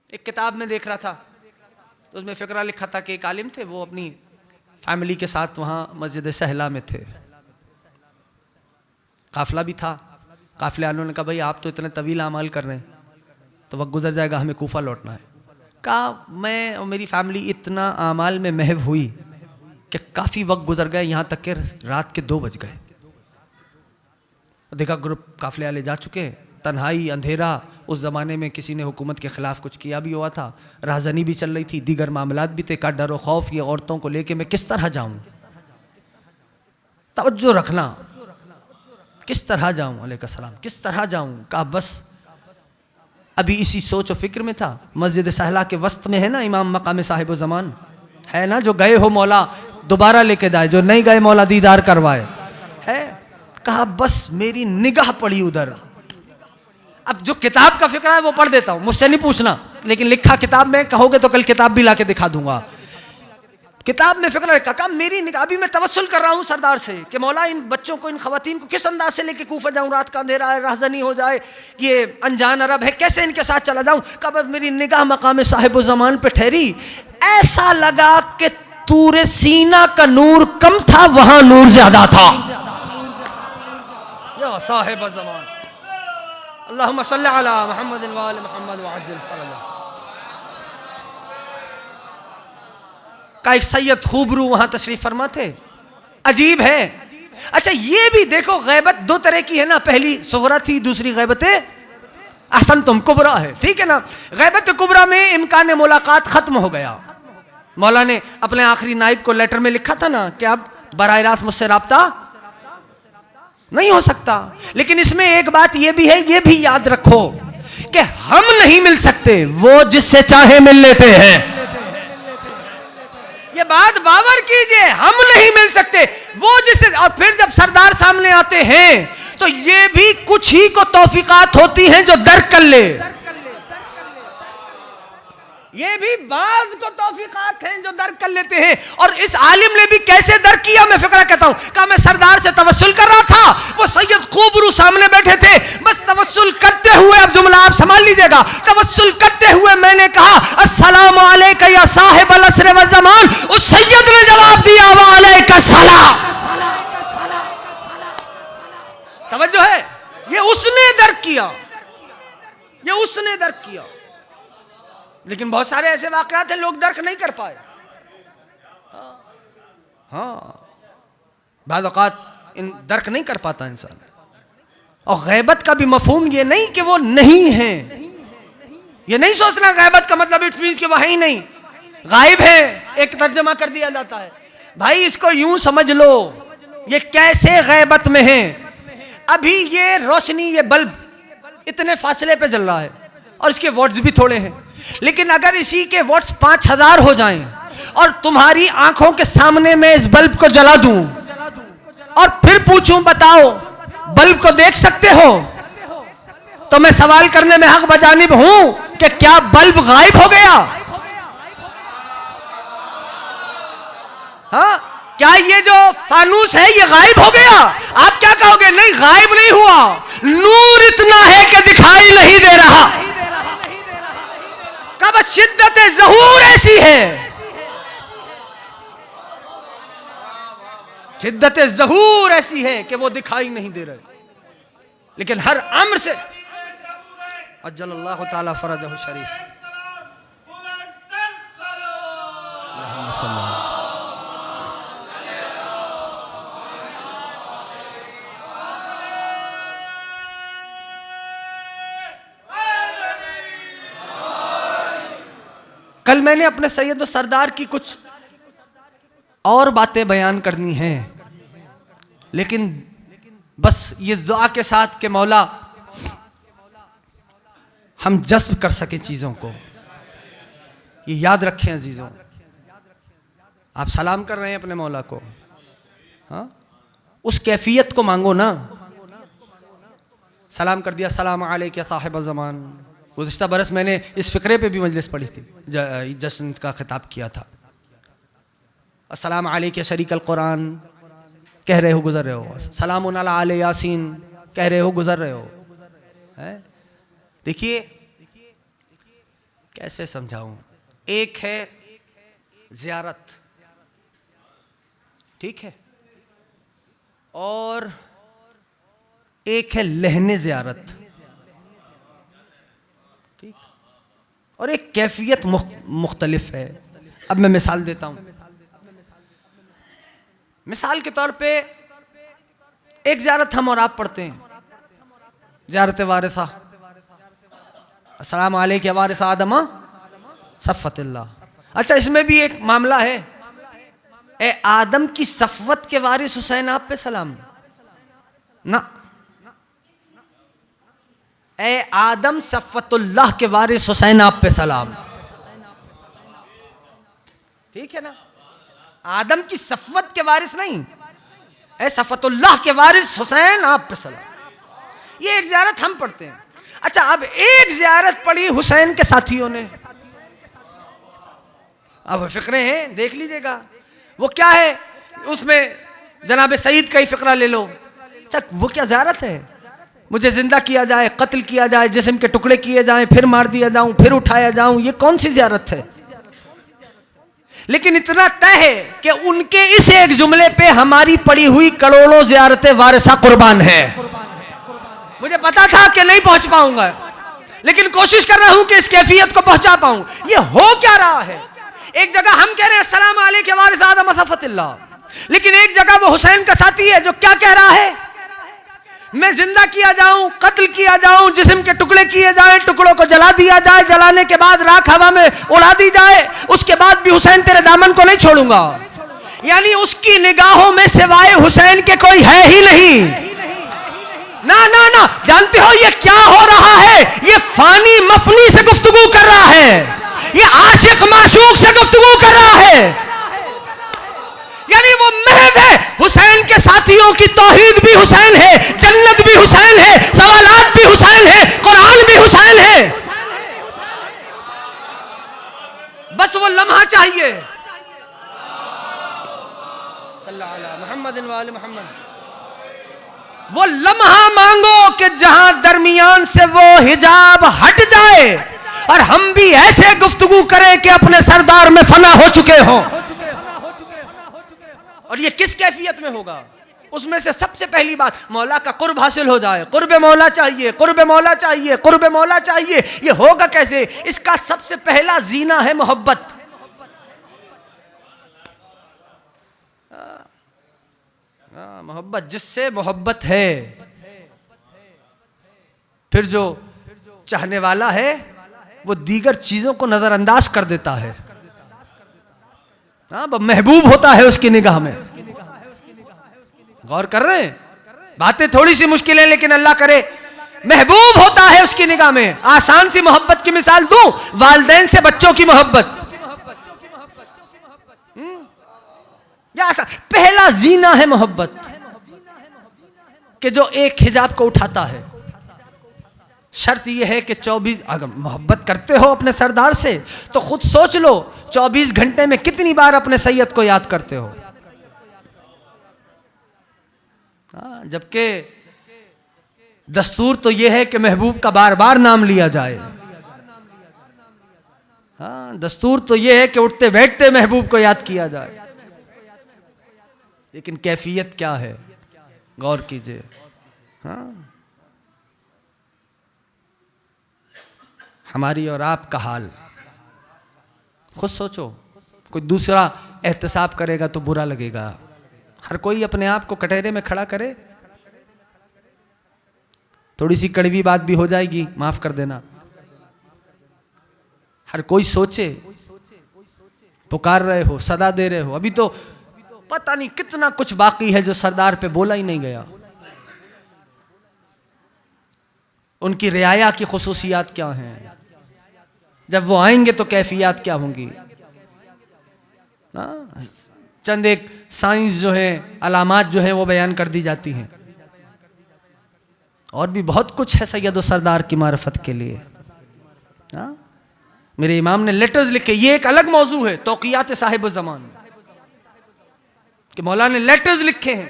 एक किताब में देख रहा था तो उसमें फ़िक्रा लिखा था कि एक आलिम थे, वो अपनी फैमिली के साथ वहाँ मस्जिद सहला में थे। काफिला भी था। काफिले वालों ने कहा भाई आप तो इतने तवील अमाल कर रहे हैं, तो वक्त गुजर जाएगा, हमें कूफा लौटना है। कहा मैं और मेरी फैमिली इतना अमाल में महव हुई कि काफ़ी वक्त गुजर गए, यहाँ तक कि रात के 2 बज गए। देखा ग्रुप काफिले वाले जा चुके, तन्हाई, अंधेरा। उस ज़माने में किसी ने हुकूमत के ख़िलाफ़ कुछ किया भी हुआ था, राहज़नी भी चल रही थी, दीगर मामलात भी थे। का डर व खौफ ये औरतों को लेके मैं किस तरह जाऊँ, तवज्जो रखना, किस तरह जाऊँ अलैहिस्सलाम, किस तरह जाऊँ। कहा बस अभी इसी सोच और फिक्र में था। मस्जिद सहला के वस्त में है ना इमाम मकाम साहिब ज़मान, है ना, जो गए हो मौला दोबारा लेके जाए, जो नहीं गए मौला दीदार करवाए, है। कहा बस मेरी निगाह पड़ी उधर। अब जो किताब का फिक्र है वो पढ़ देता हूँ, मुझसे नहीं पूछना, लेकिन लिखा किताब में, कहोगे तो कल किताब भी लाके दिखा दूंगा। किताब में फिक्र है, कहा मेरी निगाह, अभी मैं तवस्सुल कर रहा हूँ सरदार से कि मौला इन बच्चों को, इन खवातीन को किस अंदाज से लेके कूफा जाऊँ, रात का अंधेरा है, राहज़नी हो जाए, ये अनजान अरब है, कैसे इनके साथ चला जाऊँ। कहा बस मेरी निगाह मकाम साहिब ज़मान पे ठहरी, ऐसा लगा कि तूरे सीना का नूर कम था, वहां नूर ज्यादा था। या साहिब ज़मान अल्लाहुम्मा सल्ली अला मुहम्मद व आले मुहम्मद व अज्जिल फरजा। का एक सैयद खूबरू वहां तशरीफ फरमा थे। अजीब है। अच्छा ये भी देखो, गैबत 2 तरह की है ना, पहली सुगरा थी, दूसरी गैबत अहसन तुम कुबरा है, ठीक है ना। गैबत कुबरा में इम्कान मुलाकात खत्म हो गया। मौला ने अपने आखिरी नाइब को लेटर में लिखा था ना कि अब बराह रास्त मुझसे राब्ता नहीं हो सकता। लेकिन इसमें एक बात ये भी है, ये भी याद रखो कि हम नहीं मिल सकते, वो जिससे चाहे मिल लेते हैं। ये बात बावर कीजिए, हम नहीं मिल सकते, वो जिससे। और फिर जब सरदार सामने आते हैं तो ये भी कुछ ही को तौफीकात होती हैं जो दर्क कर ले, ये भी बाज को तौफीकात हैं जो दर्क कर लेते हैं। और इस आलिम ने भी कैसे दर्क किया, मैं फिक्रा कहता हूं। कहा मैं सरदार से तवस्सुल कर रहा था, वो सैयद खूबरू सामने बैठे थे, बस तवस्सुल करते हुए, अब जुमला आप संभाल लीजिएगा, तवस्सुल करते हुए मैंने कहा अस्सलामु अलैका या साहिब अल असर व ज़मान। उस सैयद ने जवाब दिया व अलैका सलाम। तवज्जो है, ये उसने दर्क किया, ये उसने दर्क किया। लेकिन बहुत सारे ऐसे वाकयात हैं लोग दर्क नहीं कर पाए। हाँ बाद औक़ात इन दर्क नहीं कर पाता इंसान। और गैबत का भी मफहूम ये नहीं कि वो नहीं है, ये नहीं सोचना गैबत का मतलब इट्स मीन्स कि वो है ही नहीं, गायब है, एक तर्जमा कर दिया जाता है। भाई इसको यूं समझ लो, ये कैसे गैबत में है। अभी ये रोशनी, ये बल्ब इतने फासले पे जल रहा है और इसके वॉट्स भी थोड़े हैं, लेकिन अगर इसी के वॉट्स 5000 हो जाएं और तुम्हारी आंखों के सामने मैं इस बल्ब को जला दूं और फिर पूछूं बताओ बल्ब को देख सकते हो, तो मैं सवाल करने में हक बजानिब हूं कि क्या बल्ब गायब हो गया? हाँ, क्या ये जो फानूस है ये गायब हो गया? आप क्या कहोगे? नहीं, गायब नहीं हुआ, नूर इतना है कि दिखाई नहीं दे रहा। कब शिद्दत ज़हूर ऐसी है, शिद्दत ज़हूर ऐसी है कि वो दिखाई नहीं दे रहे, लेकिन हर अम्र से अज्जलल्लाहु ताला फरजहु शरीफ। कल मैंने अपने सैयद सरदार की कुछ और बातें बयान करनी हैं, लेकिन बस ये दुआ के साथ कि मौला हम जज्ब कर सके चीज़ों को। ये याद रखें अजीज़ों, आप सलाम कर रहे हैं अपने मौला को, हाँ, उस कैफियत को मांगो ना। सलाम कर दिया, सलाम अलैका साहिब ज़मान। गुज़िश्ता बरस मैंने इस फ़िक्रे पे भी मजलिस पढ़ी थी, जश्न का खिताब किया था। अस्सलाम अलैका शरीक अल कुरान कह रहे हो, गुजर रहे हो। सलामुन अला आले यासीन कह रहे हो, गुजर रहे हो। देखिए कैसे समझाऊं? एक है ज़ियारत, ठीक है, और एक है लहने ज़ियारत, ठीक, और एक कैफियत मुख्तलिफ है। अब मैं मिसाल देता हूं। मिसाल के तौर पे एक ज़ियारत हम और आप पढ़ते हैं, ज़ियारत वारिसा, अस्सलाम अलैका वारिस आदम सफ़तिल्लाह। अच्छा, इसमें भी एक मामला है, ए आदम की सफ़वत के वारिस हुसैन आप पे सलाम ना, ए आदम सफ़तुल्लाह के वारिस हुसैन आप पे सलाम, ठीक है ना? आदम की सफ़वत के वारिस नहीं, ए सफ़तुल्लाह के वारिस हुसैन आप पे सलाम। ये एक ज़ियारत हम पढ़ते हैं। अच्छा, अब एक ज़ियारत पढ़ी हुसैन के साथियों ने, अब फ़िक्रे हैं, देख लीजिएगा वो क्या है। उसमें जनाब सईद का ही फ़िक्रा ले लो। अच्छा, वो क्या ज़ियारत है? मुझे जिंदा किया जाए, कत्ल किया जाए, जिस्म के टुकड़े किए जाएं, फिर मार दिया जाऊं, फिर उठाया जाऊं, ये कौन सी ज़ियारत है? लेकिन इतना तय है कि उनके इस एक जुमले पे हमारी पड़ी हुई करोड़ों ज़ियारतें वारिसा कुर्बान है। मुझे पता था कि नहीं पहुंच पाऊंगा, लेकिन कोशिश कर रहा हूं कि इस कैफियत को पहुंचा पाऊं। ये हो क्या रहा है? एक जगह हम कह रहे हैं अस्सलाम अलैका वारिस आदम सफ़तिल्लाह, लेकिन एक जगह वो हुसैन का साथी है जो क्या कह रहा है? मैं जिंदा किया जाऊं, कत्ल किया जाऊं, जिस्म के टुकड़े किए जाएं, टुकड़ों को जला दिया जाए, जलाने के बाद राख हवा में उड़ा दी जाए, उसके बाद भी हुसैन तेरे दामन को नहीं छोड़ूंगा। यानी उसकी निगाहों में सिवाय हुसैन के कोई है ही नहीं। ना ना ना, जानते हो ये क्या हो रहा है? ये फानी मफनी से गुफ्तगू कर रहा है, ये आशिक माशूक से गुफ्तगू कर रहा है। यानी वो महज है, हुसैन के साथियों की तौहीद भी हुसैन है, जन्नत भी हुसैन है, सवालात भी हुसैन है, कुरान भी हुसैन है। बस वो लम्हा चाहिए। सल्लल्लाहु अलैहि मुहम्मद व आले मुहम्मद। वो लम्हा मांगो कि जहां दरमियान से वो हिजाब हट जाए और हम भी ऐसे गुफ्तगू करें कि अपने सरदार में फना हो चुके हों। और ये किस कैफियत में होगा? उसमें से सबसे पहली बात, मौला का कुर्ब हासिल हो जाए। कुर्ब मौला चाहिए, कुर्ब मौला चाहिए, कुर्ब मौला चाहिए। ये होगा कैसे? इसका सबसे पहला जीना है मोहब्बत। मोहब्बत, जिससे मोहब्बत है, फिर जो चाहने वाला है वो दीगर चीजों को नजरअंदाज कर देता है। महबूब होता है उसकी निगाह में। गौर कर रहे हैं? बातें थोड़ी सी मुश्किल है, लेकिन अल्लाह करे महबूब होता है उसकी निगाह में। आसान सी मोहब्बत की मिसाल दूं, वालिदैन से बच्चों की मोहब्बत। पहला जीना है मोहब्बत, कि जो एक हिजाब को उठाता है। शर्त यह है कि 24, अगर मोहब्बत करते हो अपने सरदार से तो खुद सोच लो 24 घंटे में कितनी बार अपने सैयद को याद करते हो। जबकि दस्तूर तो यह है कि महबूब का बार बार नाम लिया जाए। दस्तूर तो यह है कि उठते बैठते महबूब को याद किया जाए। लेकिन कैफियत क्या है? गौर कीजिए। हमारी और आपका हाल खुद सोचो। कोई दूसरा एहतसाब करेगा तो बुरा लगेगा। हर कोई अपने आप को कटहरे में खड़ा करे, थोड़ी सी कड़वी बात भी हो जाएगी, माफ कर देना। हर कोई सोचे, पुकार रहे हो, सदा दे रहे हो, अभी तो पता नहीं कितना कुछ बाकी है जो सरदार पे बोला ही नहीं गया। उनकी रियाया की खुसूसियात क्या हैं? जब वो आएंगे तो कैफियत क्या होंगी? चंद एक साइंस जो है, अलामात जो है वो बयान कर दी जाती हैं। और भी बहुत कुछ है सैयद सरदार की मारिफत के लिए। मेरे इमाम ने लेटर्स लिखे, ये एक अलग मौजू है, तौक़ियात साहिब ज़मान, कि मौला ने लेटर्स लिखे हैं।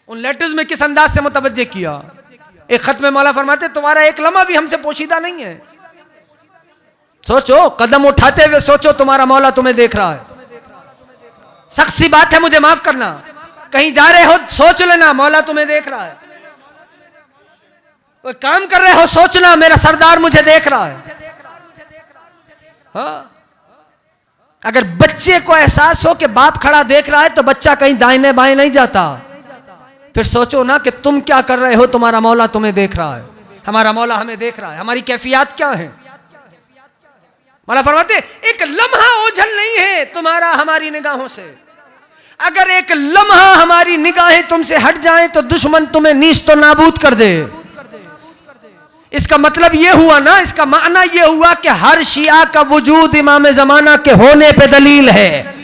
उन लेटर्स में किस अंदाज से मुतवज्जे किया। एक खत में मौला फरमाते तुम्हारा एक लम्हा भी हमसे पोशीदा नहीं है। सोचो, कदम उठाते हुए सोचो, तुम्हारा मौला तुम्हें देख रहा है। सख्त सी बात है, मुझे माफ करना। कहीं जा रहे हो सोच लेना मौला तुम्हें देख रहा है। कोई काम कर रहे हो सोचना मेरा सरदार मुझे देख रहा है। हाँ? अगर बच्चे को एहसास हो कि बाप खड़ा देख रहा है तो बच्चा कहीं दाहिने बाएं नहीं जाता। फिर सोचो ना कि तुम क्या कर रहे हो, तुम्हारा मौला तुम्हें देख रहा है। हमारा मौला हमें देख रहा है। हमारी कैफियत क्या है? मौला फरमाते एक लम्हा ओझल नहीं है तुम्हारा हमारी निगाहों से। अगर एक लम्हा हमारी निगाहें तुमसे हट जाएं तो दुश्मन तुम्हें नीच तो नाबूद कर दे। इसका मतलब यह हुआ ना, इसका माना यह हुआ कि हर शिया का वजूद इमाम ज़माना के होने पे दलील है।